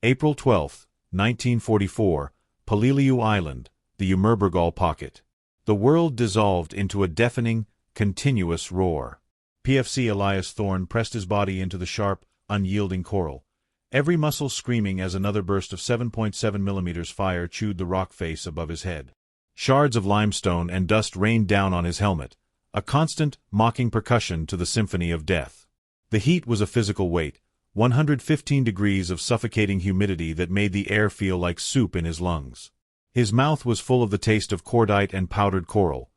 April 12, 1944, Peleliu Island, the Umurbergal Pocket. The world dissolved into a deafening, continuous roar. PFC Elias Thorne pressed his body into the sharp, unyielding coral, every muscle screaming as another burst of 7.7 mm fire chewed the rock face above his head. Shards of limestone and dust rained down on his helmet, a constant, mocking percussion to the symphony of death. The heat was a physical weight, 115 degrees of suffocating humidity that made the air feel like soup in his lungs. His mouth was full of the taste of cordite and powdered coral,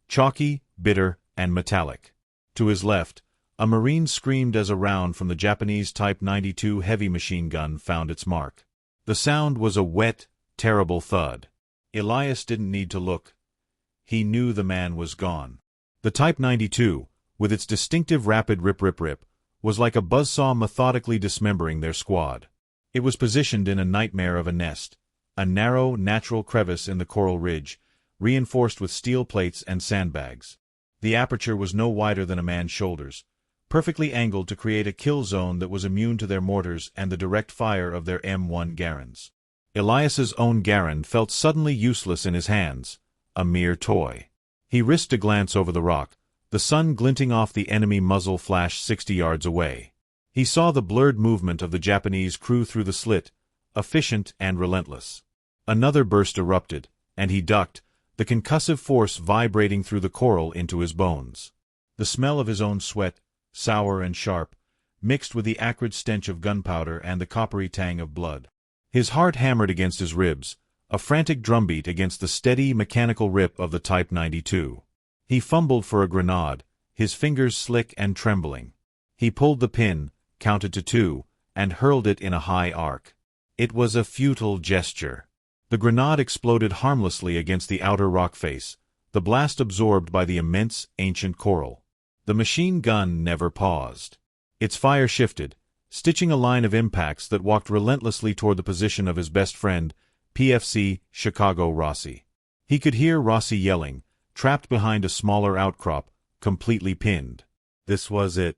chalky, bitter, and metallic. To his left, a Marine screamed as a round from the Japanese Type 92 heavy machine gun found its mark. The sound was a wet, terrible thud. Elias didn't need to look. He knew the man was gone. The Type 92, with its distinctive rapid rip-rip-rip, was like a buzzsaw methodically dismembering their squad. It was positioned in a nightmare of a nest, a narrow, natural crevice in the coral ridge, reinforced with steel plates and sandbags. The aperture was no wider than a man's shoulders, perfectly angled to create a kill zone that was immune to their mortars and the direct fire of their M1 Garand. Elias's own Garand felt suddenly useless in his hands, a mere toy. He risked a glance over the rock, the sun glinting off the enemy muzzle flash 60 yards away. He saw the blurred movement of the Japanese crew through the slit, efficient and relentless. Another burst erupted, and he ducked, the concussive force vibrating through the coral into his bones. The smell of his own sweat, sour and sharp, mixed with the acrid stench of gunpowder and the coppery tang of blood. His heart hammered against his ribs, a frantic drumbeat against the steady, mechanical rip of the Type 92. He fumbled for a grenade, his fingers slick and trembling. He pulled the pin, counted to 2, and hurled it in a high arc. It was a futile gesture. The grenade exploded harmlessly against the outer rock face, the blast absorbed by the immense, ancient coral. The machine gun never paused. Its fire shifted, stitching a line of impacts that walked relentlessly toward the position of his best friend, PFC Chicago Rossi. He could hear Rossi yelling, trapped behind a smaller outcrop, completely pinned. This was it.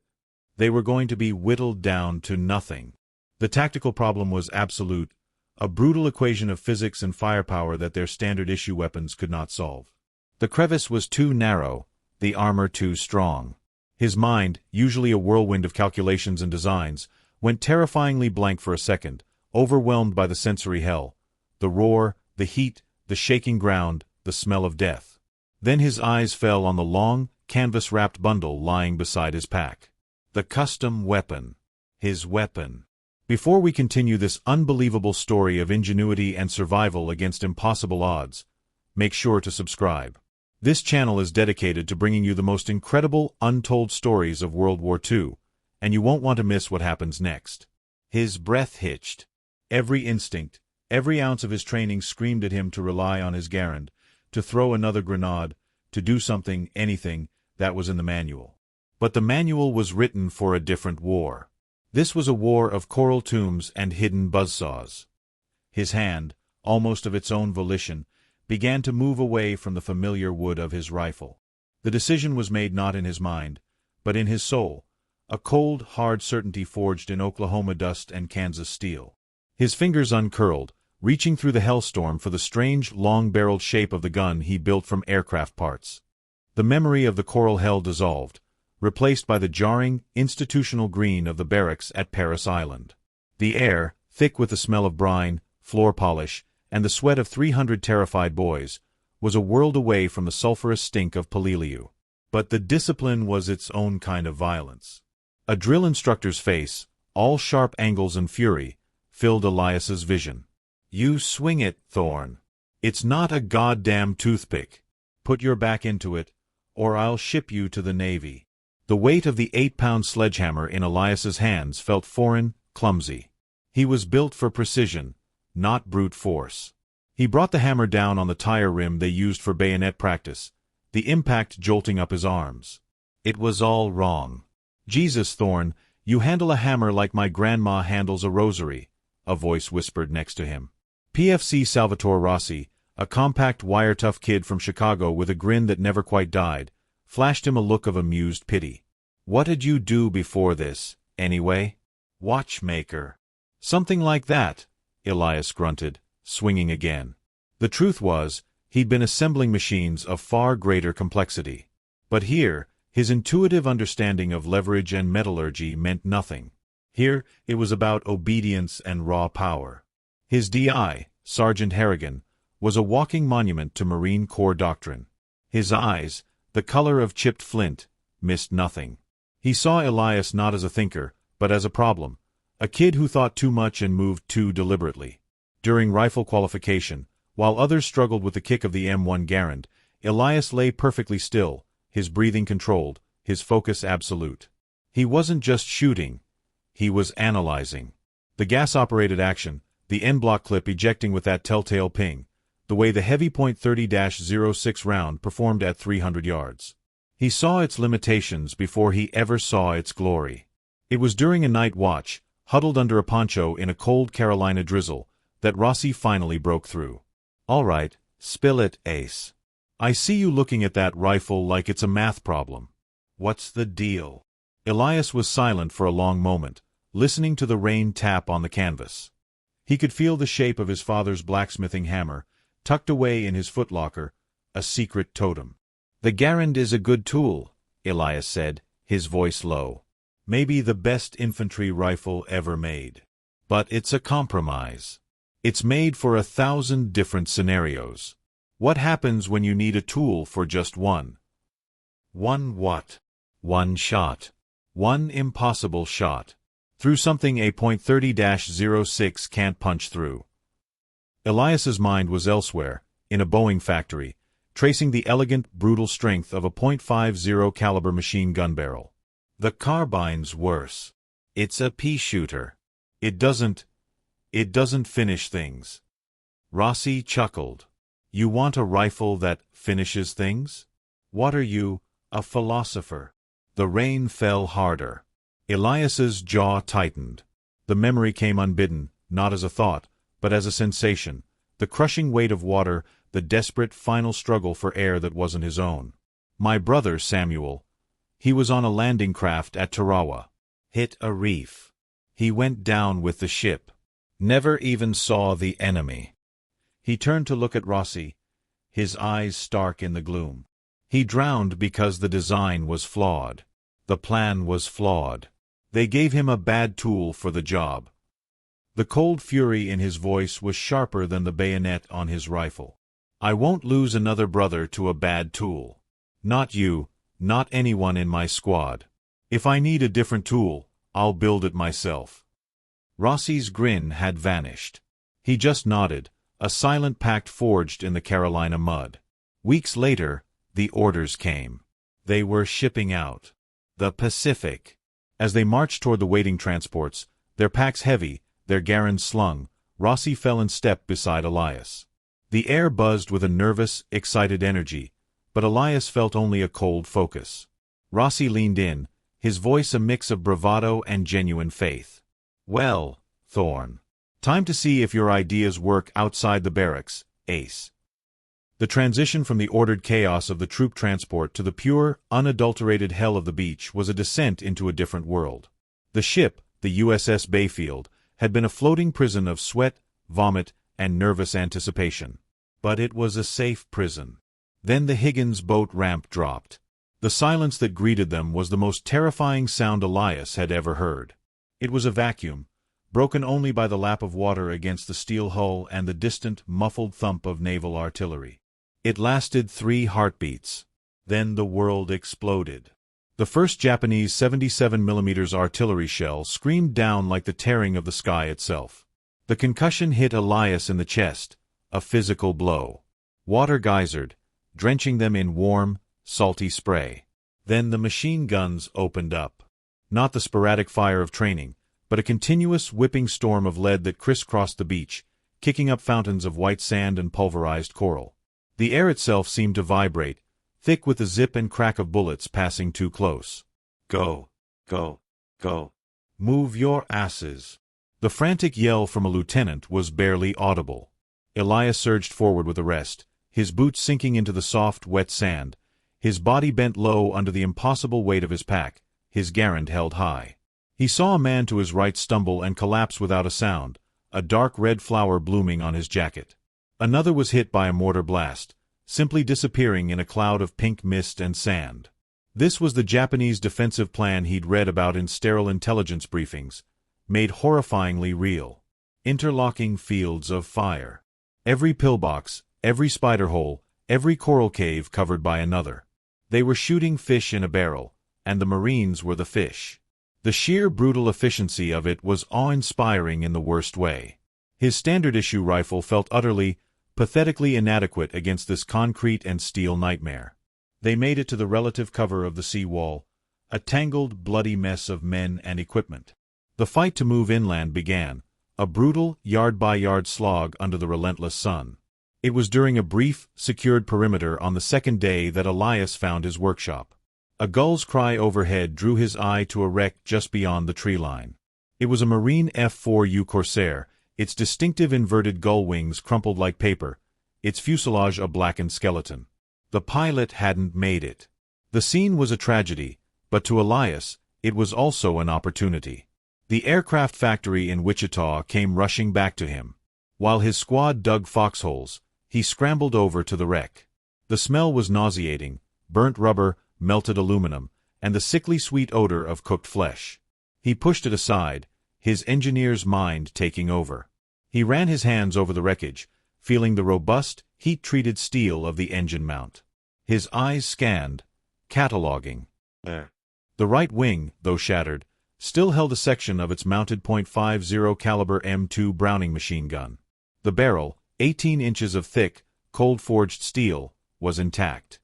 They were going to be whittled down to nothing. The tactical problem was absolute, a brutal equation of physics and firepower that their standard-issue weapons could not solve. The crevice was too narrow, the armor too strong. His mind, usually a whirlwind of calculations and designs, went terrifyingly blank for a second, overwhelmed by the sensory hell, the roar, the heat, the shaking ground, the smell of death. Then his eyes fell on the long, canvas-wrapped bundle lying beside his pack. The custom weapon. His weapon. Before we continue this unbelievable story of ingenuity and survival against impossible odds, make sure to subscribe. This channel is dedicated to bringing you the most incredible, untold stories of World War II, and you won't want to miss what happens next. His breath hitched. Every instinct, every ounce of his training screamed at him to rely on his Garand, to throw another grenade, to do something, anything, that was in the manual. But the manual was written for a different war. This was a war of coral tombs and hidden buzzsaws. His hand, almost of its own volition, began to move away from the familiar wood of his rifle. The decision was made not in his mind, but in his soul, a cold, hard certainty forged in Oklahoma dust and Kansas steel. His fingers uncurled, reaching through the hellstorm for the strange, long-barreled shape of the gun he built from aircraft parts. The memory of the coral hell dissolved, replaced by the jarring, institutional green of the barracks at Paris Island. The air, thick with the smell of brine, floor polish, and the sweat of 300 terrified boys, was a world away from the sulphurous stink of Peleliu. But the discipline was its own kind of violence. A drill instructor's face, all sharp angles and fury, filled Elias's vision. "You swing it, Thorne. It's not a goddamn toothpick. Put your back into it, or I'll ship you to the Navy." The weight of the 8-pound sledgehammer in Elias's hands felt foreign, clumsy. He was built for precision, not brute force. He brought the hammer down on the tire rim they used for bayonet practice, the impact jolting up his arms. It was all wrong. "Jesus, Thorne, you handle a hammer like my grandma handles a rosary," a voice whispered next to him. PFC Salvatore Rossi, a compact, wire-tough kid from Chicago with a grin that never quite died, flashed him a look of amused pity. "What'd you do before this, anyway?" "Watchmaker." "Something like that," Elias grunted, swinging again. The truth was, he'd been assembling machines of far greater complexity. But here, his intuitive understanding of leverage and metallurgy meant nothing. Here, it was about obedience and raw power. His DI, Sergeant Harrigan, was a walking monument to Marine Corps doctrine. His eyes, the color of chipped flint, missed nothing. He saw Elias not as a thinker, but as a problem, a kid who thought too much and moved too deliberately. During rifle qualification, while others struggled with the kick of the M1 Garand, Elias lay perfectly still, his breathing controlled, his focus absolute. He wasn't just shooting, he was analyzing. The gas-operated action, the en-bloc clip ejecting with that telltale ping, the way the heavy .30-06 round performed at 300 yards. He saw its limitations before he ever saw its glory. It was during a night watch, huddled under a poncho in a cold Carolina drizzle, that Rossi finally broke through. "All right, spill it, Ace. I see you looking at that rifle like it's a math problem. What's the deal?" Elias was silent for a long moment, listening to the rain tap on the canvas. He could feel the shape of his father's blacksmithing hammer, tucked away in his footlocker, a secret totem. "The Garand is a good tool," Elias said, his voice low. "Maybe the best infantry rifle ever made. But it's a compromise. It's made for 1,000 different scenarios. What happens when you need a tool for just one? One what? One shot. One impossible shot. Through something a .30-06 can't punch through." Elias's mind was elsewhere, in a Boeing factory, tracing the elegant, brutal strength of a .50 caliber machine gun barrel. "The carbine's worse. It's a pea shooter. It doesn't finish things." Rossi chuckled. "You want a rifle that finishes things? What are you, a philosopher?" The rain fell harder. Elias's jaw tightened. The memory came unbidden, not as a thought, but as a sensation, the crushing weight of water, the desperate final struggle for air that wasn't his own. "My brother, Samuel. He was on a landing craft at Tarawa. Hit a reef. He went down with the ship. Never even saw the enemy." He turned to look at Rossi, his eyes stark in the gloom. "He drowned because the design was flawed. The plan was flawed. They gave him a bad tool for the job." The cold fury in his voice was sharper than the bayonet on his rifle. "I won't lose another brother to a bad tool. Not you, not anyone in my squad. If I need a different tool, I'll build it myself." Rossi's grin had vanished. He just nodded, a silent pact forged in the Carolina mud. Weeks later, the orders came. They were shipping out. The Pacific. As they marched toward the waiting transports, their packs heavy, their Garands slung, Rossi fell in step beside Elias. The air buzzed with a nervous, excited energy, but Elias felt only a cold focus. Rossi leaned in, his voice a mix of bravado and genuine faith. "Well, Thorne. Time to see if your ideas work outside the barracks, Ace." The transition from the ordered chaos of the troop transport to the pure, unadulterated hell of the beach was a descent into a different world. The ship, the USS Bayfield, had been a floating prison of sweat, vomit, and nervous anticipation. But it was a safe prison. Then the Higgins boat ramp dropped. The silence that greeted them was the most terrifying sound Elias had ever heard. It was a vacuum, broken only by the lap of water against the steel hull and the distant, muffled thump of naval artillery. It lasted 3 heartbeats. Then the world exploded. The first Japanese 77mm artillery shell screamed down like the tearing of the sky itself. The concussion hit Elias in the chest, a physical blow. Water geysered, drenching them in warm, salty spray. Then the machine guns opened up. Not the sporadic fire of training, but a continuous whipping storm of lead that crisscrossed the beach, kicking up fountains of white sand and pulverized coral. The air itself seemed to vibrate, thick with the zip and crack of bullets passing too close. "Go, go, go. Move your asses." The frantic yell from a lieutenant was barely audible. Elias surged forward with a rest, his boots sinking into the soft, wet sand, his body bent low under the impossible weight of his pack, his Garand held high. He saw a man to his right stumble and collapse without a sound, a dark red flower blooming on his jacket. Another was hit by a mortar blast, simply disappearing in a cloud of pink mist and sand. This was the Japanese defensive plan he'd read about in sterile intelligence briefings, made horrifyingly real. Interlocking fields of fire. Every pillbox, every spider hole, every coral cave covered by another. They were shooting fish in a barrel, and the Marines were the fish. The sheer brutal efficiency of it was awe-inspiring in the worst way. His standard-issue rifle felt utterly, pathetically inadequate against this concrete and steel nightmare. They made it to the relative cover of the sea wall, a tangled, bloody mess of men and equipment. The fight to move inland began, a brutal, yard-by-yard slog under the relentless sun. It was during a brief, secured perimeter on the second day that Elias found his workshop. A gull's cry overhead drew his eye to a wreck just beyond the tree line. It was a Marine F-4U Corsair, its distinctive inverted gull wings crumpled like paper, its fuselage a blackened skeleton. The pilot hadn't made it. The scene was a tragedy, but to Elias, it was also an opportunity. The aircraft factory in Wichita came rushing back to him. While his squad dug foxholes, he scrambled over to the wreck. The smell was nauseating, burnt rubber, melted aluminum, and the sickly sweet odor of cooked flesh. He pushed it aside, his engineer's mind taking over. He ran his hands over the wreckage, feeling the robust, heat-treated steel of the engine mount. His eyes scanned, cataloging. The right wing, though shattered, still held a section of its mounted .50 caliber M2 Browning machine gun. The barrel, 18 inches of thick, cold-forged steel, was intact.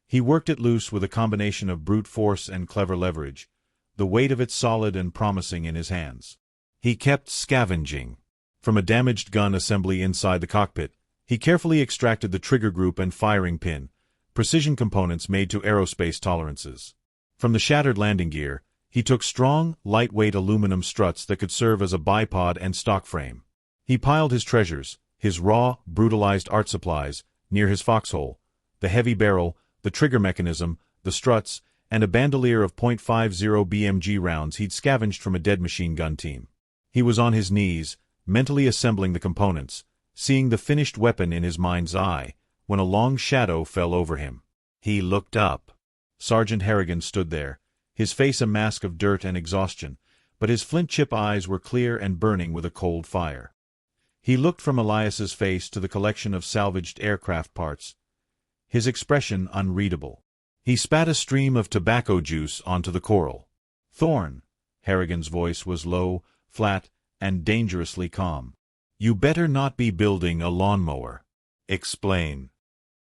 He worked it loose with a combination of brute force and clever leverage, the weight of it solid and promising in his hands. He kept scavenging. From a damaged gun assembly inside the cockpit, he carefully extracted the trigger group and firing pin, precision components made to aerospace tolerances. From the shattered landing gear, he took strong, lightweight aluminum struts that could serve as a bipod and stock frame. He piled his treasures, his raw, brutalized art supplies, near his foxhole, the heavy barrel, the trigger mechanism, the struts, and a bandolier of .50 BMG rounds he'd scavenged from a dead machine gun team. He was on his knees, mentally assembling the components, seeing the finished weapon in his mind's eye, when a long shadow fell over him. He looked up. Sergeant Harrigan stood there, his face a mask of dirt and exhaustion, but his flint-chip eyes were clear and burning with a cold fire. He looked from Elias's face to the collection of salvaged aircraft parts, his expression unreadable. He spat a stream of tobacco juice onto the coral. "Thorne," Harrigan's voice was low, flat, and dangerously calm. "You better not be building a lawnmower. Explain."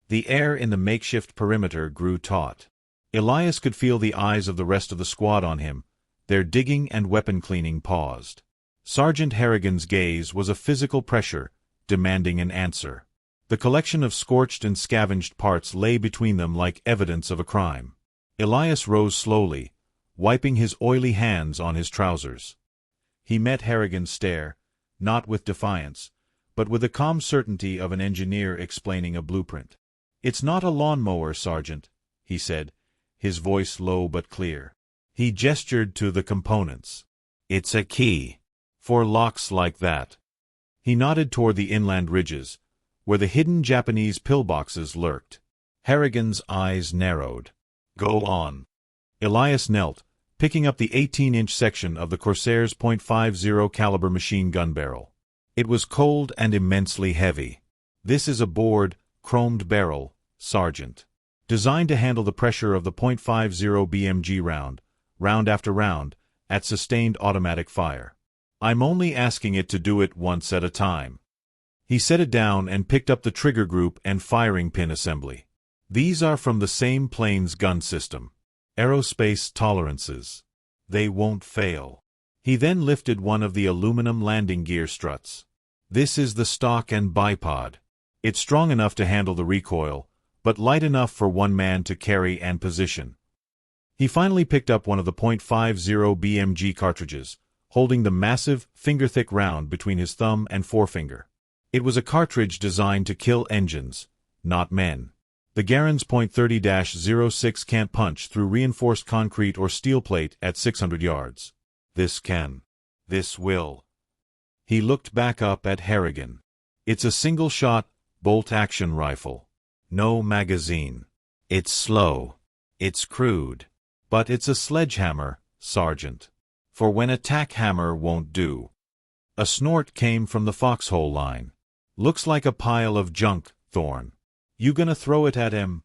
The air in the makeshift perimeter grew taut. Elias could feel the eyes of the rest of the squad on him. Their digging and weapon cleaning paused. Sergeant Harrigan's gaze was a physical pressure, demanding an answer. The collection of scorched and scavenged parts lay between them like evidence of a crime. Elias rose slowly, wiping his oily hands on his trousers. He met Harrigan's stare, not with defiance, but with the calm certainty of an engineer explaining a blueprint. "It's not a lawnmower, Sergeant," he said, his voice low but clear. He gestured to the components. "It's a key. For locks like that." He nodded toward the inland ridges, where the hidden Japanese pillboxes lurked. Harrigan's eyes narrowed. "Go on." Elias knelt, picking up the 18-inch section of the Corsair's .50 caliber machine gun barrel. It was cold and immensely heavy. "This is a bored, chromed barrel, Sergeant. Designed to handle the pressure of the .50 BMG round after round, at sustained automatic fire. I'm only asking it to do it once at a time." He set it down and picked up the trigger group and firing pin assembly. "These are from the same plane's gun system. Aerospace tolerances. They won't fail." He then lifted one of the aluminum landing gear struts. "This is the stock and bipod. It's strong enough to handle the recoil, but light enough for one man to carry and position." He finally picked up one of the .50 BMG cartridges, holding the massive, finger-thick round between his thumb and forefinger. It was a cartridge designed to kill engines, not men. The Garand's .30-06 can't punch through reinforced concrete or steel plate at 600 yards. This can. This will. He looked back up at Harrigan. It's a single-shot, bolt-action rifle. No magazine. It's slow. It's crude. But it's a sledgehammer, Sergeant. For when a tack hammer won't do. A snort came from the foxhole line. Looks like a pile of junk, Thorne. You gonna throw it at him?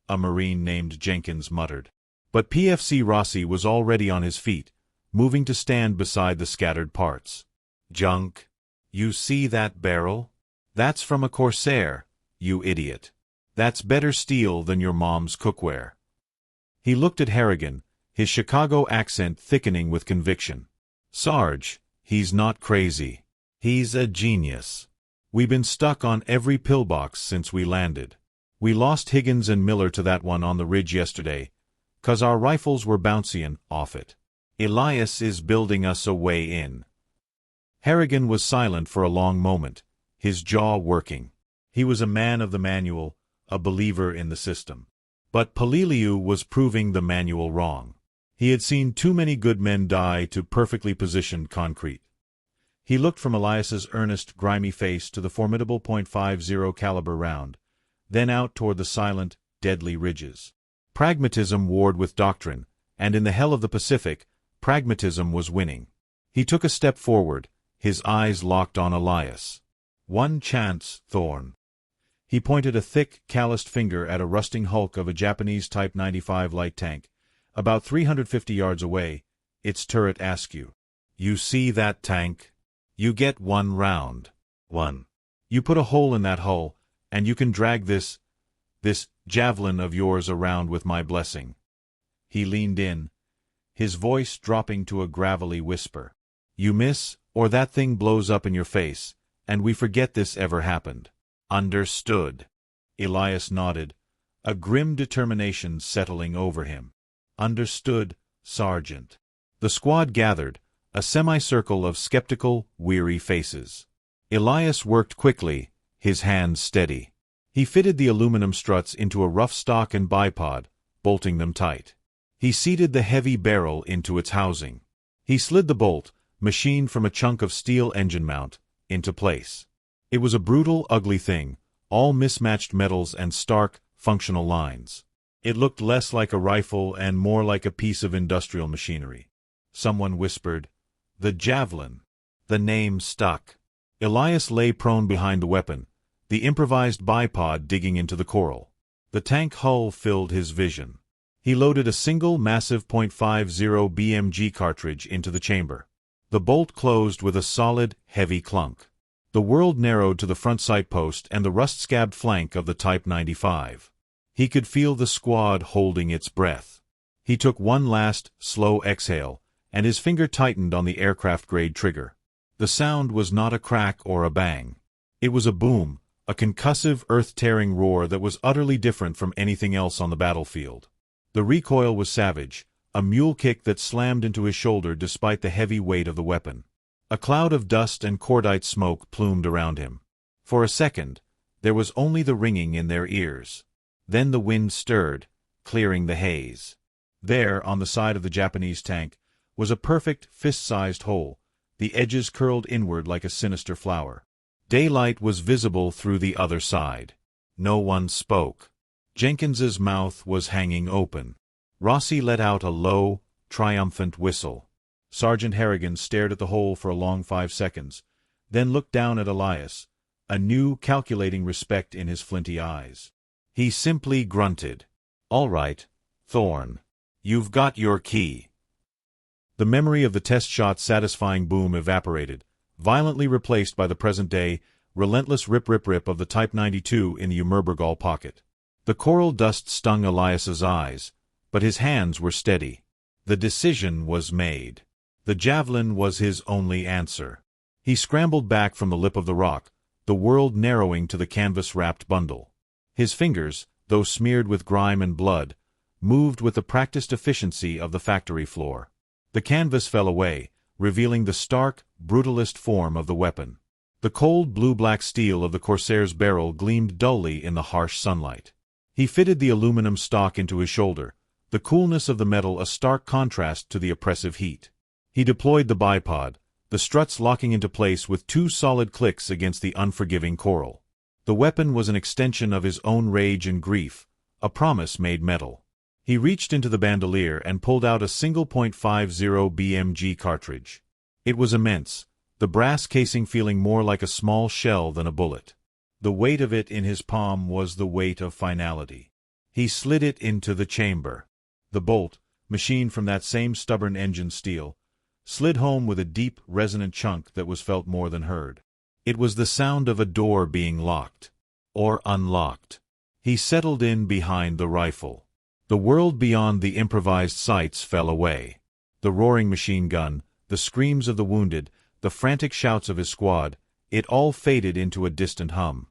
A Marine named Jenkins muttered. But PFC Rossi was already on his feet, moving to stand beside the scattered parts. Junk. You see that barrel? That's from a Corsair, you idiot. That's better steel than your mom's cookware. He looked at Harrigan, his Chicago accent thickening with conviction. Sarge, he's not crazy. He's a genius. We've been stuck on every pillbox since we landed. We lost Higgins and Miller to that one on the ridge yesterday, 'cause our rifles were bouncing off it. Elias is building us a way in. Harrigan was silent for a long moment, his jaw working. He was a man of the manual, a believer in the system. But Peleliu was proving the manual wrong. He had seen too many good men die to perfectly positioned concrete. He looked from Elias's earnest, grimy face to the formidable .50 caliber round, then out toward the silent, deadly ridges. Pragmatism warred with doctrine, and in the hell of the Pacific, pragmatism was winning. He took a step forward, his eyes locked on Elias. One chance, Thorne. He pointed a thick, calloused finger at a rusting hulk of a Japanese Type 95 light tank, about 350 yards away, its turret askew. You see that tank? You get one round. One. You put a hole in that hull, and you can drag this javelin of yours around with my blessing. He leaned in, his voice dropping to a gravelly whisper. You miss, or that thing blows up in your face, and we forget this ever happened. Understood. Elias nodded, a grim determination settling over him. Understood, Sergeant. The squad gathered, a semicircle of skeptical, weary faces. Elias worked quickly, his hands steady. He fitted the aluminum struts into a rough stock and bipod, bolting them tight. He seated the heavy barrel into its housing. He slid the bolt, machined from a chunk of steel engine mount, into place. It was a brutal, ugly thing, all mismatched metals and stark, functional lines. It looked less like a rifle and more like a piece of industrial machinery. Someone whispered, "The javelin." The name stuck. Elias lay prone behind the weapon, the improvised bipod digging into the coral. The tank hull filled his vision. He loaded a single massive .50 BMG cartridge into the chamber. The bolt closed with a solid, heavy clunk. The world narrowed to the front sight post and the rust-scabbed flank of the Type 95. He could feel the squad holding its breath. He took one last, slow exhale, and his finger tightened on the aircraft-grade trigger. The sound was not a crack or a bang. It was a boom, a concussive, earth-tearing roar that was utterly different from anything else on the battlefield. The recoil was savage, a mule kick that slammed into his shoulder despite the heavy weight of the weapon. A cloud of dust and cordite smoke plumed around him. For a second, there was only the ringing in their ears. Then the wind stirred, clearing the haze. There, on the side of the Japanese tank, was a perfect, fist-sized hole, the edges curled inward like a sinister flower. Daylight was visible through the other side. No one spoke. Jenkins's mouth was hanging open. Rossi let out a low, triumphant whistle. Sergeant Harrigan stared at the hole for a long 5 seconds, then looked down at Elias, a new, calculating respect in his flinty eyes. He simply grunted. All right, Thorne. You've got your key. The memory of the test shot's satisfying boom evaporated, violently replaced by the present-day, relentless rip-rip-rip of the Type 92 in the Umurbergal pocket. The coral dust stung Elias's eyes, but his hands were steady. The decision was made. The javelin was his only answer. He scrambled back from the lip of the rock, the world narrowing to the canvas-wrapped bundle. His fingers, though smeared with grime and blood, moved with the practiced efficiency of the factory floor. The canvas fell away, revealing the stark, brutalist form of the weapon. The cold blue-black steel of the Corsair's barrel gleamed dully in the harsh sunlight. He fitted the aluminum stock into his shoulder, the coolness of the metal a stark contrast to the oppressive heat. He deployed the bipod, the struts locking into place with 2 solid clicks against the unforgiving coral. The weapon was an extension of his own rage and grief, a promise made metal. He reached into the bandolier and pulled out a single .50 BMG cartridge. It was immense, the brass casing feeling more like a small shell than a bullet. The weight of it in his palm was the weight of finality. He slid it into the chamber. The bolt, machined from that same stubborn engine steel, slid home with a deep, resonant chunk that was felt more than heard. It was the sound of a door being locked. Or unlocked. He settled in behind the rifle. The world beyond the improvised sights fell away. The roaring machine gun, the screams of the wounded, the frantic shouts of his squad, it all faded into a distant hum.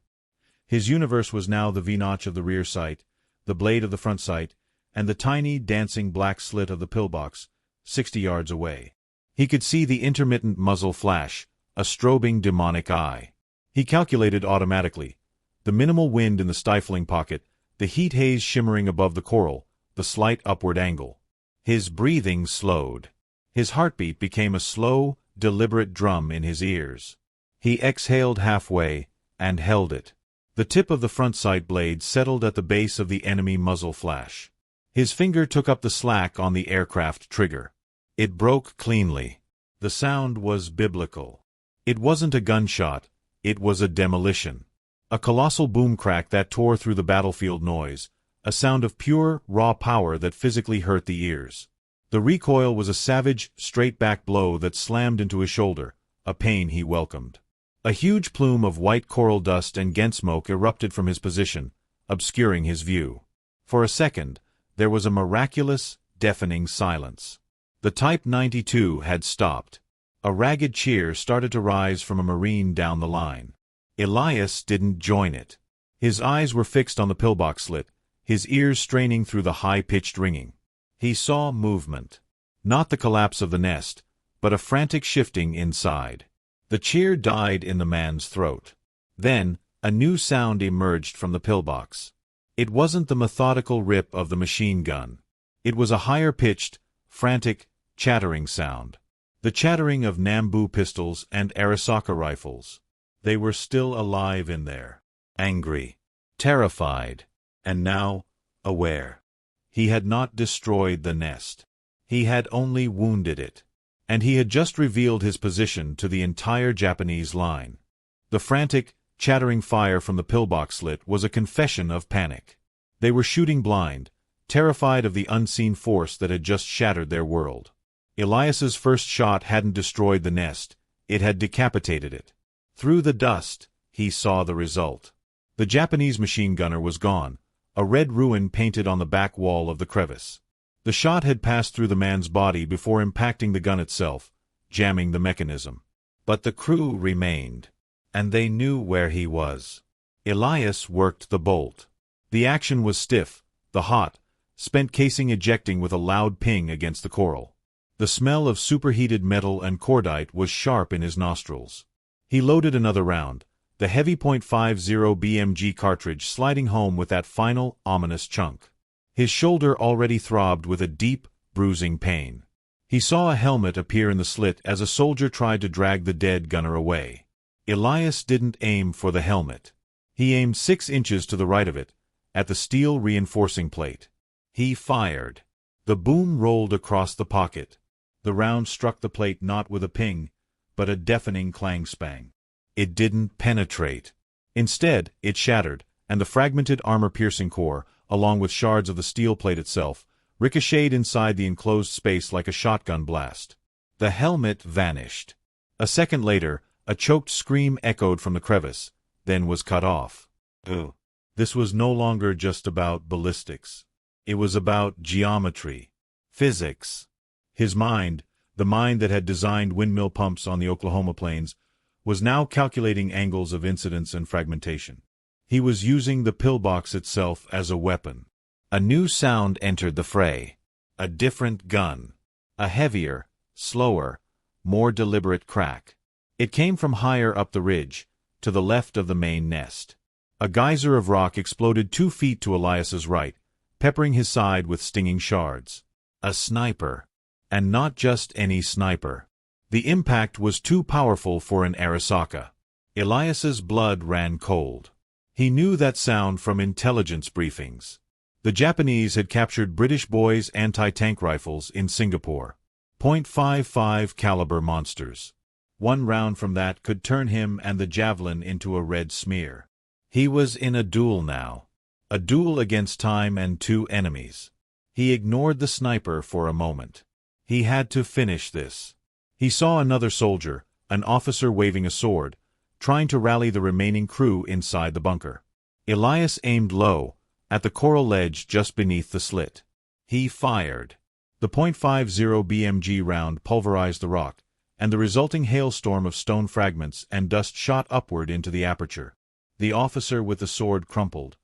His universe was now the V-notch of the rear sight, the blade of the front sight, and the tiny, dancing black slit of the pillbox, 60 yards away. He could see the intermittent muzzle flash, a strobing demonic eye. He calculated automatically. The minimal wind in the stifling pocket, the heat haze shimmering above the coral, the slight upward angle. His breathing slowed. His heartbeat became a slow, deliberate drum in his ears. He exhaled halfway, and held it. The tip of the front sight blade settled at the base of the enemy muzzle flash. His finger took up the slack on the aircraft trigger. It broke cleanly. The sound was biblical. It wasn't a gunshot, it was a demolition. A colossal boom crack that tore through the battlefield noise, a sound of pure, raw power that physically hurt the ears. The recoil was a savage, straight-back blow that slammed into his shoulder, a pain he welcomed. A huge plume of white coral dust and Ghent smoke erupted from his position, obscuring his view. For a second, there was a miraculous, deafening silence. The Type 92 had stopped. A ragged cheer started to rise from a Marine down the line. Elias didn't join it. His eyes were fixed on the pillbox slit, his ears straining through the high-pitched ringing. He saw movement. Not the collapse of the nest, but a frantic shifting inside. The cheer died in the man's throat. Then, a new sound emerged from the pillbox. It wasn't the methodical rip of the machine gun. It was a higher-pitched, frantic, chattering sound. The chattering of Nambu pistols and Arisaka rifles. They were still alive in there. Angry. Terrified. And now, aware. He had not destroyed the nest. He had only wounded it. And he had just revealed his position to the entire Japanese line. The frantic, chattering fire from the pillbox slit was a confession of panic. They were shooting blind, terrified of the unseen force that had just shattered their world. Elias's first shot hadn't destroyed the nest, it had decapitated it. Through the dust, he saw the result. The Japanese machine gunner was gone, a red ruin painted on the back wall of the crevice. The shot had passed through the man's body before impacting the gun itself, jamming the mechanism. But the crew remained, and they knew where he was. Elias worked the bolt. The action was stiff, the hot, spent casing ejecting with a loud ping against the coral. The smell of superheated metal and cordite was sharp in his nostrils. He loaded another round, the heavy .50 BMG cartridge sliding home with that final, ominous chunk. His shoulder already throbbed with a deep, bruising pain. He saw a helmet appear in the slit as a soldier tried to drag the dead gunner away. Elias didn't aim for the helmet. He aimed 6 inches to the right of it, at the steel reinforcing plate. He fired. The boom rolled across the pocket. The round struck the plate not with a ping, but a deafening clang-spang. It didn't penetrate. Instead, it shattered, and the fragmented armor-piercing core, along with shards of the steel plate itself, ricocheted inside the enclosed space like a shotgun blast. The helmet vanished. A second later, a choked scream echoed from the crevice, then was cut off. Ugh. This was no longer just about ballistics. It was about geometry, physics. His mind, the mind that had designed windmill pumps on the Oklahoma plains, was now calculating angles of incidence and fragmentation. He was using the pillbox itself as a weapon. A new sound entered the fray. A different gun. A heavier, slower, more deliberate crack. It came from higher up the ridge, to the left of the main nest. A geyser of rock exploded 2 feet to Elias's right, peppering his side with stinging shards. A sniper. And not just any sniper. The impact was too powerful for an Arasaka. Elias's blood ran cold. He knew that sound from intelligence briefings. The Japanese had captured British boys' anti-tank rifles in Singapore. .55 caliber monsters. One round from that could turn him and the javelin into a red smear. He was in a duel now. A duel against time and two enemies. He ignored the sniper for a moment. He had to finish this. He saw another soldier, an officer waving a sword, trying to rally the remaining crew inside the bunker. Elias aimed low, at the coral ledge just beneath the slit. He fired. The .50 BMG round pulverized the rock, and the resulting hailstorm of stone fragments and dust shot upward into the aperture. The officer with the sword crumpled,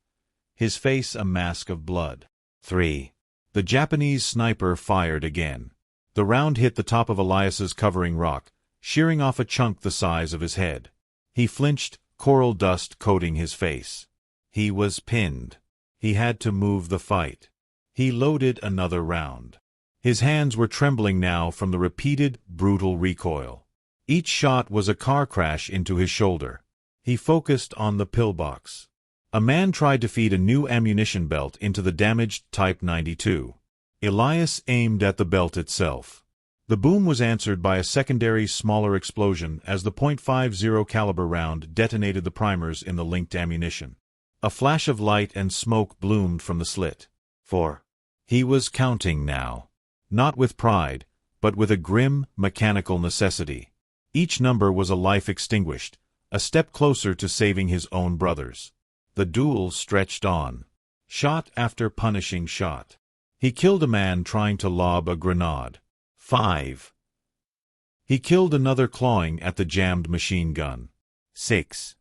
his face a mask of blood. 3. The Japanese sniper fired again. The round hit the top of Elias's covering rock, shearing off a chunk the size of his head. He flinched, coral dust coating his face. He was pinned. He had to move the fight. He loaded another round. His hands were trembling now from the repeated, brutal recoil. Each shot was a car crash into his shoulder. He focused on the pillbox. A man tried to feed a new ammunition belt into the damaged Type 92. Elias aimed at the belt itself. The boom was answered by a secondary, smaller explosion as the .50 caliber round detonated the primers in the linked ammunition. A flash of light and smoke bloomed from the slit. 4. He was counting now. Not with pride, but with a grim, mechanical necessity. Each number was a life extinguished, a step closer to saving his own brothers. The duel stretched on. Shot after punishing shot. He killed a man trying to lob a grenade. 5. He killed another clawing at the jammed machine gun. 6.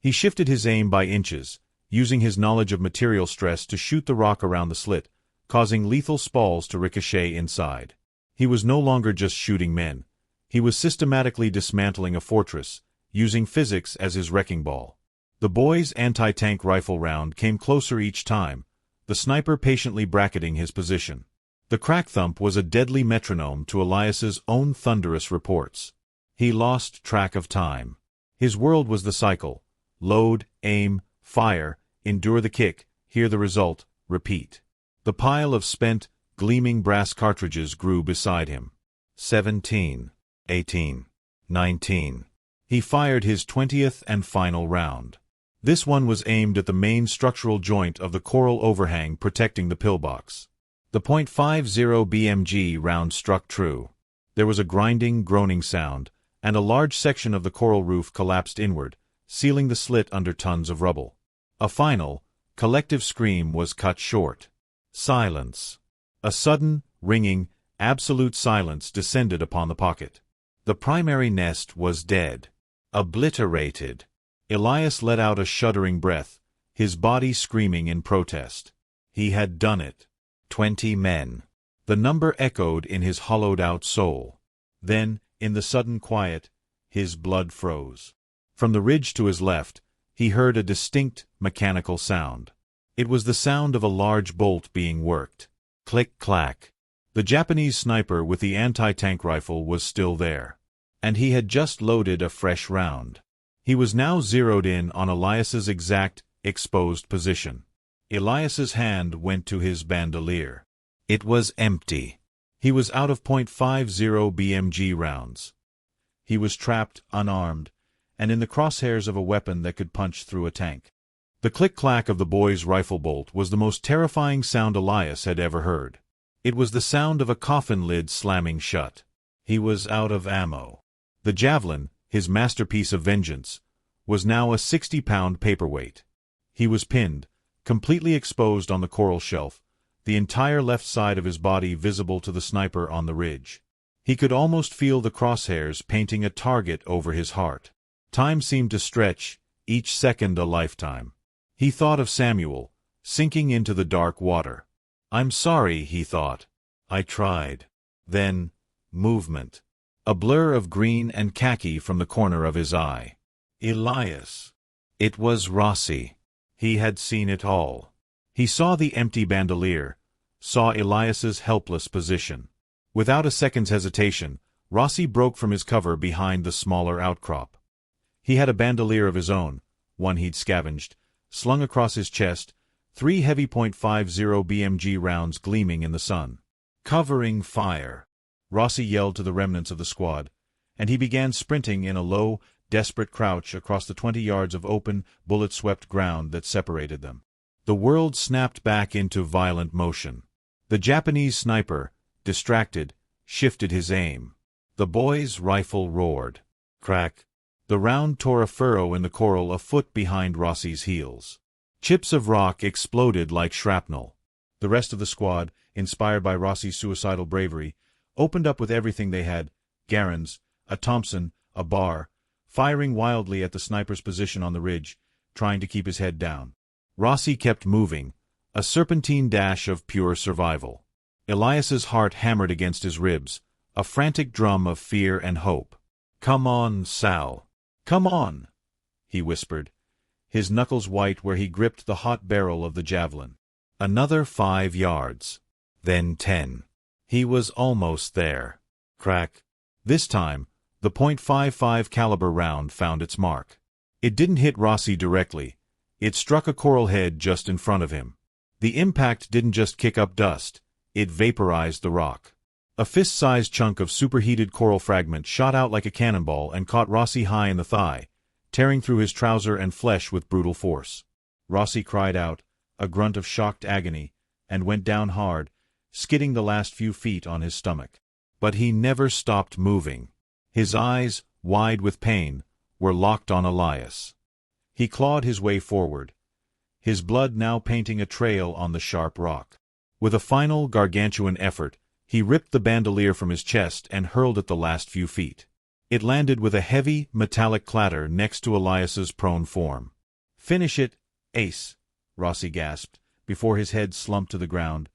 He shifted his aim by inches, using his knowledge of material stress to shoot the rock around the slit, causing lethal spalls to ricochet inside. He was no longer just shooting men. He was systematically dismantling a fortress, using physics as his wrecking ball. The boy's anti-tank rifle round came closer each time, the sniper patiently bracketing his position. The crack thump was a deadly metronome to Elias's own thunderous reports. He lost track of time. His world was the cycle. Load, aim, fire, endure the kick, hear the result, repeat. The pile of spent, gleaming brass cartridges grew beside him. 17, 18, 19. He fired his 20th and final round. This one was aimed at the main structural joint of the coral overhang protecting the pillbox. The .50 BMG round struck true. There was a grinding, groaning sound, and a large section of the coral roof collapsed inward, sealing the slit under tons of rubble. A final, collective scream was cut short. Silence. A sudden, ringing, absolute silence descended upon the pocket. The primary nest was dead. Obliterated. Elias let out a shuddering breath, his body screaming in protest. He had done it. 20 men. The number echoed in his hollowed-out soul. Then, in the sudden quiet, his blood froze. From the ridge to his left, he heard a distinct, mechanical sound. It was the sound of a large bolt being worked. Click-clack. The Japanese sniper with the anti-tank rifle was still there. And he had just loaded a fresh round. He was now zeroed in on Elias's exact, exposed position. Elias's hand went to his bandolier. It was empty. He was out of .50 BMG rounds. He was trapped, unarmed, and in the crosshairs of a weapon that could punch through a tank. The click-clack of the boy's rifle bolt was the most terrifying sound Elias had ever heard. It was the sound of a coffin lid slamming shut. He was out of ammo. The javelin, his masterpiece of vengeance, was now a 60-pound paperweight. He was pinned, completely exposed on the coral shelf, the entire left side of his body visible to the sniper on the ridge. He could almost feel the crosshairs painting a target over his heart. Time seemed to stretch, each second a lifetime. He thought of Samuel, sinking into the dark water. "I'm sorry," he thought. "I tried." Then, movement. A blur of green and khaki from the corner of his eye. Elias. It was Rossi. He had seen it all. He saw the empty bandolier, saw Elias's helpless position. Without a second's hesitation, Rossi broke from his cover behind the smaller outcrop. He had a bandolier of his own, one he'd scavenged, slung across his chest, 3 heavy .50 BMG rounds gleaming in the sun. "Covering fire!" Rossi yelled to the remnants of the squad, and he began sprinting in a low, desperate crouch across the 20 yards of open, bullet-swept ground that separated them. The world snapped back into violent motion. The Japanese sniper, distracted, shifted his aim. The boy's rifle roared. Crack! The round tore a furrow in the coral a foot behind Rossi's heels. Chips of rock exploded like shrapnel. The rest of the squad, inspired by Rossi's suicidal bravery, opened up with everything they had: Garens, a Thompson, a bar, firing wildly at the sniper's position on the ridge, trying to keep his head down. Rossi kept moving, a serpentine dash of pure survival. Elias's heart hammered against his ribs, a frantic drum of fear and hope. "Come on, Sal. Come on," he whispered, his knuckles white where he gripped the hot barrel of the javelin. Another 5 yards. Then 10. He was almost there. Crack. This time, the .55 caliber round found its mark. It didn't hit Rossi directly. It struck a coral head just in front of him. The impact didn't just kick up dust, it vaporized the rock. A fist-sized chunk of superheated coral fragment shot out like a cannonball and caught Rossi high in the thigh, tearing through his trouser and flesh with brutal force. Rossi cried out, a grunt of shocked agony, and went down hard, skidding the last few feet on his stomach. But he never stopped moving. His eyes, wide with pain, were locked on Elias. He clawed his way forward, his blood now painting a trail on the sharp rock. With a final gargantuan effort, he ripped the bandolier from his chest and hurled it the last few feet. It landed with a heavy, metallic clatter next to Elias's prone form. "Finish it, Ace," Rossi gasped, before his head slumped to the ground,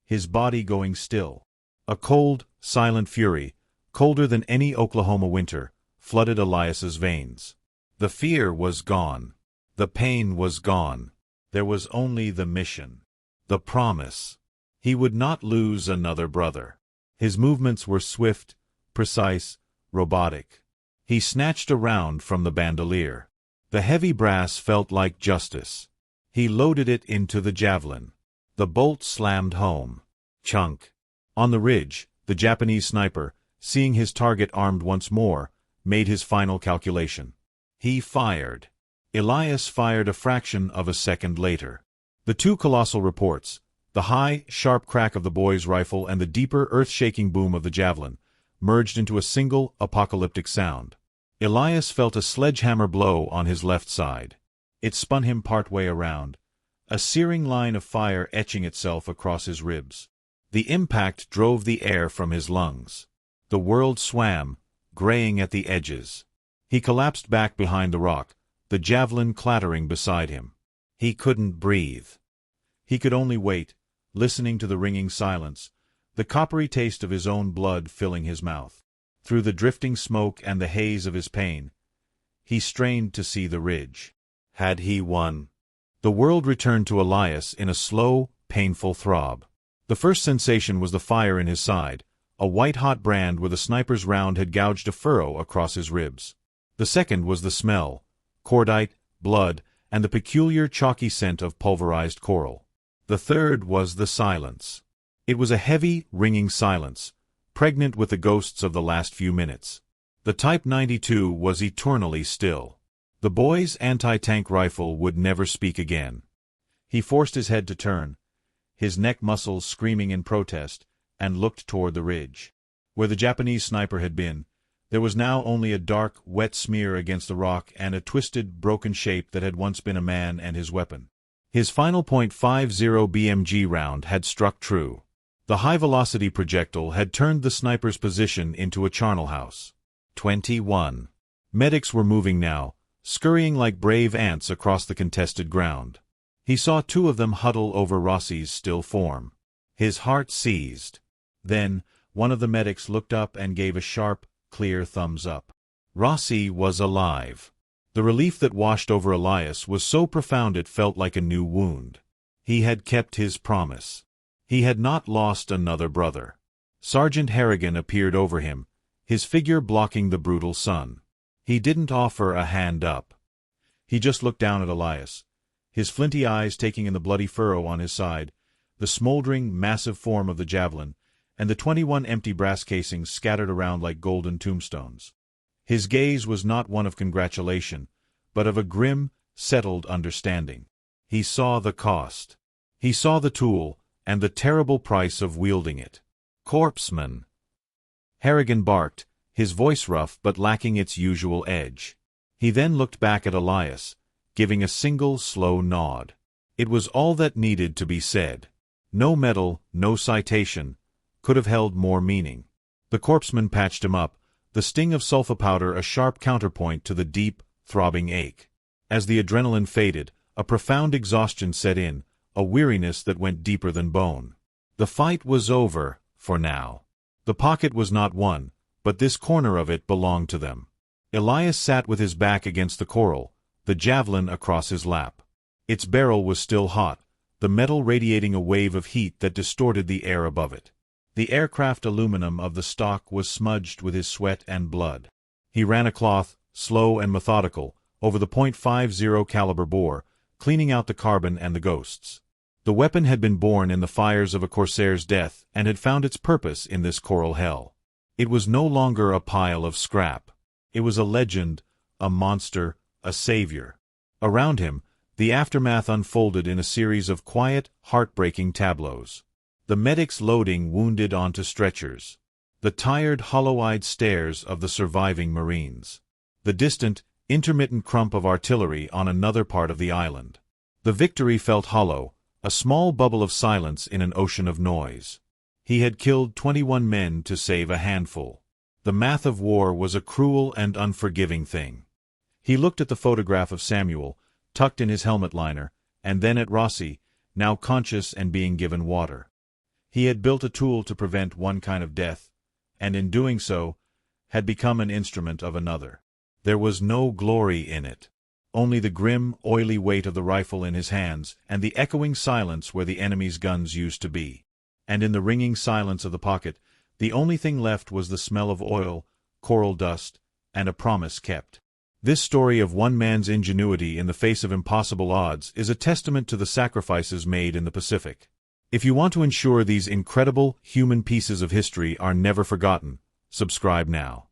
his body going still. A cold, silent fury, colder than any Oklahoma winter, flooded Elias's veins. The fear was gone. The pain was gone. There was only the mission. The promise. He would not lose another brother. His movements were swift, precise, robotic. He snatched a round from the bandolier. The heavy brass felt like justice. He loaded it into the javelin. The bolt slammed home. Chunk. On the ridge, the Japanese sniper, seeing his target armed once more, made his final calculation. He fired. Elias fired a fraction of a second later. The two colossal reports, the high, sharp crack of the boy's rifle and the deeper, earth-shaking boom of the javelin, merged into a single, apocalyptic sound. Elias felt a sledgehammer blow on his left side. It spun him partway around, a searing line of fire etching itself across his ribs. The impact drove the air from his lungs. The world swam, graying at the edges. He collapsed back behind the rock, the javelin clattering beside him. He couldn't breathe. He could only wait, listening to the ringing silence, the coppery taste of his own blood filling his mouth. Through the drifting smoke and the haze of his pain, he strained to see the ridge. Had he won? The world returned to Elias in a slow, painful throb. The first sensation was the fire in his side, a white-hot brand where the sniper's round had gouged a furrow across his ribs. The second was the smell, cordite, blood, and the peculiar chalky scent of pulverized coral. The third was the silence. It was a heavy, ringing silence, pregnant with the ghosts of the last few minutes. The Type 92 was eternally still. The boy's anti-tank rifle would never speak again. He forced his head to turn, his neck muscles screaming in protest, and looked toward the ridge. Where the Japanese sniper had been, there was now only a dark, wet smear against the rock and a twisted, broken shape that had once been a man and his weapon. His final .50 BMG round had struck true. The high-velocity projectile had turned the sniper's position into a charnel house. 21. Medics were moving now, scurrying like brave ants across the contested ground. He saw two of them huddle over Rossi's still form. His heart seized. Then, one of the medics looked up and gave a sharp, clear thumbs up. Rossi was alive. The relief that washed over Elias was so profound it felt like a new wound. He had kept his promise. He had not lost another brother. Sergeant Harrigan appeared over him, his figure blocking the brutal sun. He didn't offer a hand up. He just looked down at Elias, his flinty eyes taking in the bloody furrow on his side, the smoldering, massive form of the javelin, and the 21 empty brass casings scattered around like golden tombstones. His gaze was not one of congratulation, but of a grim, settled understanding. He saw the cost. He saw the tool, and the terrible price of wielding it. "Corpseman!" Harrigan barked, his voice rough but lacking its usual edge. He then looked back at Elias, giving a single slow nod. It was all that needed to be said. No medal, no citation, could have held more meaning. The corpseman patched him up, the sting of sulfa powder a sharp counterpoint to the deep, throbbing ache. As the adrenaline faded, a profound exhaustion set in, a weariness that went deeper than bone. The fight was over, for now. The pocket was not won, but this corner of it belonged to them. Elias sat with his back against the coral, the javelin across his lap. Its barrel was still hot, the metal radiating a wave of heat that distorted the air above it. The aircraft aluminum of the stock was smudged with his sweat and blood. He ran a cloth, slow and methodical, over the .50 caliber bore, cleaning out the carbon and the ghosts. The weapon had been born in the fires of a Corsair's death and had found its purpose in this coral hell. It was no longer a pile of scrap. It was a legend, a monster, a savior. Around him, the aftermath unfolded in a series of quiet, heartbreaking tableaus. The medics loading wounded onto stretchers. The tired, hollow-eyed stares of the surviving Marines. The distant, intermittent crump of artillery on another part of the island. The victory felt hollow, a small bubble of silence in an ocean of noise. He had killed 21 men to save a handful. The math of war was a cruel and unforgiving thing. He looked at the photograph of Samuel, tucked in his helmet liner, and then at Rossi, now conscious and being given water. He had built a tool to prevent one kind of death, and in doing so, had become an instrument of another. There was no glory in it. Only the grim, oily weight of the rifle in his hands, and the echoing silence where the enemy's guns used to be. And in the ringing silence of the pocket, the only thing left was the smell of oil, coral dust, and a promise kept. This story of one man's ingenuity in the face of impossible odds is a testament to the sacrifices made in the Pacific. If you want to ensure these incredible, human pieces of history are never forgotten, subscribe now.